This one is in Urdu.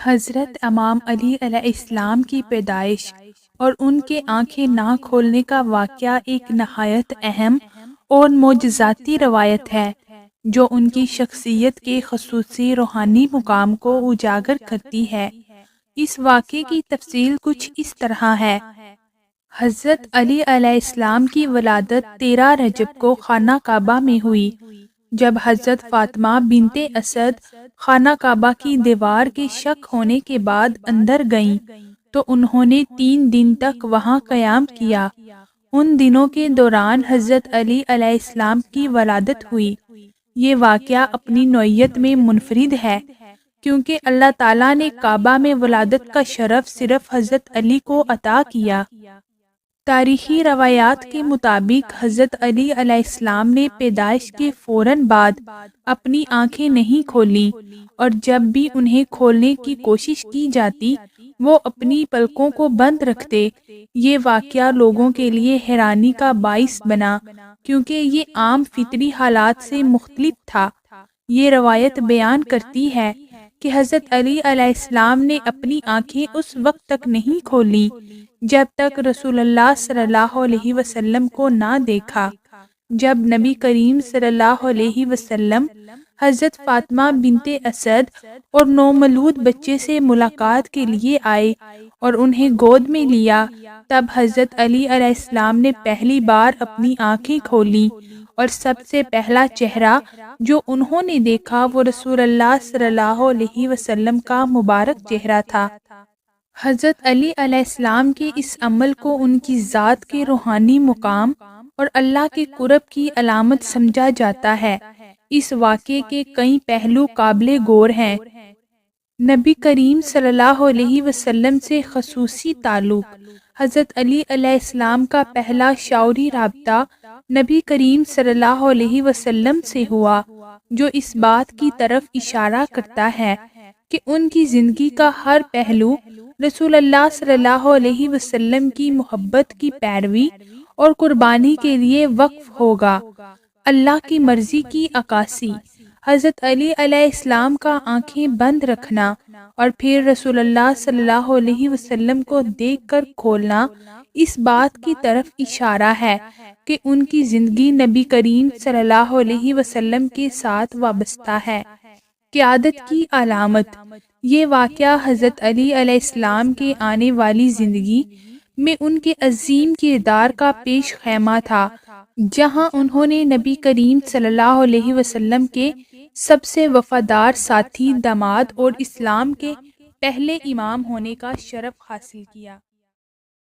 حضرت امام علی علیہ السلام کی پیدائش اور ان کے آنکھیں نہ کھولنے کا واقعہ ایک نہایت اہم اور معجزاتی روایت ہے جو ان کی شخصیت کے خصوصی روحانی مقام کو اجاگر کرتی ہے۔ اس واقعے کی تفصیل کچھ اس طرح ہے۔ حضرت علی علیہ السلام کی ولادت 13 رجب کو خانہ کعبہ میں ہوئی۔ جب حضرت فاطمہ بنت اسد خانہ کعبہ کی دیوار کے شق ہونے کے بعد اندر گئیں تو انہوں نے 3 دن تک وہاں قیام کیا۔ ان دنوں کے دوران حضرت علی علیہ السلام کی ولادت ہوئی۔ یہ واقعہ اپنی نوعیت میں منفرد ہے کیونکہ اللہ تعالیٰ نے کعبہ میں ولادت کا شرف صرف حضرت علی کو عطا کیا۔ تاریخی روایات کے مطابق حضرت علی علیہ السلام نے پیدائش کے فوراً بعد اپنی آنکھیں نہیں کھولیں، اور جب بھی انہیں کھولنے کی کوشش کی جاتی وہ اپنی پلکوں کو بند رکھتے۔ یہ واقعہ لوگوں کے لیے حیرانی کا باعث بنا کیونکہ یہ عام فطری حالات سے مختلف تھا۔ یہ روایت بیان کرتی ہے کہ حضرت علی علیہ السلام نے اپنی آنکھیں اس وقت تک نہیں کھولیں جب تک رسول اللہ صلی اللہ علیہ وسلم کو نہ دیکھا۔ جب نبی کریم صلی اللہ علیہ وسلم حضرت فاطمہ بنت اسد اور نومولود بچے سے ملاقات کے لیے آئے اور انہیں گود میں لیا، تب حضرت علی علیہ السلام نے پہلی بار اپنی آنکھیں کھولیں، اور سب سے پہلا چہرہ جو انہوں نے دیکھا وہ رسول اللہ صلی اللہ علیہ وسلم کا مبارک چہرہ تھا۔ حضرت علی علیہ السلام کے اس عمل کو ان کی ذات کے روحانی مقام اور اللہ کے قرب کی علامت سمجھا جاتا ہے۔ اس واقعے کے کئی پہلو قابل غور ہیں۔ نبی کریم صلی اللہ علیہ وسلم سے خصوصی تعلق۔ حضرت علی علیہ السلام کا پہلا شعوری رابطہ نبی کریم صلی اللہ علیہ وسلم سے ہوا، جو اس بات کی طرف اشارہ کرتا ہے کہ ان کی زندگی کا ہر پہلو رسول اللہ صلی اللہ علیہ وسلم کی محبت کی پیروی اور قربانی کے لیے وقف ہوگا۔ اللہ کی مرضی کی عکاسی۔ حضرت علی علیہ السلام کا آنکھیں بند رکھنا اور پھر رسول اللہ صلی اللہ علیہ وسلم کو دیکھ کر کھولنا اس بات کی طرف اشارہ ہے کہ ان کی زندگی نبی کریم صلی اللہ علیہ وسلم کے ساتھ وابستہ ہے۔ قیادت کی علامت۔ یہ واقعہ حضرت علی علیہ السلام کے آنے والی زندگی میں ان کے عظیم کردار کا پیش خیمہ تھا، جہاں انہوں نے نبی کریم صلی اللہ علیہ وسلم کے سب سے وفادار ساتھی، داماد اور اسلام کے پہلے امام ہونے کا شرف حاصل کیا۔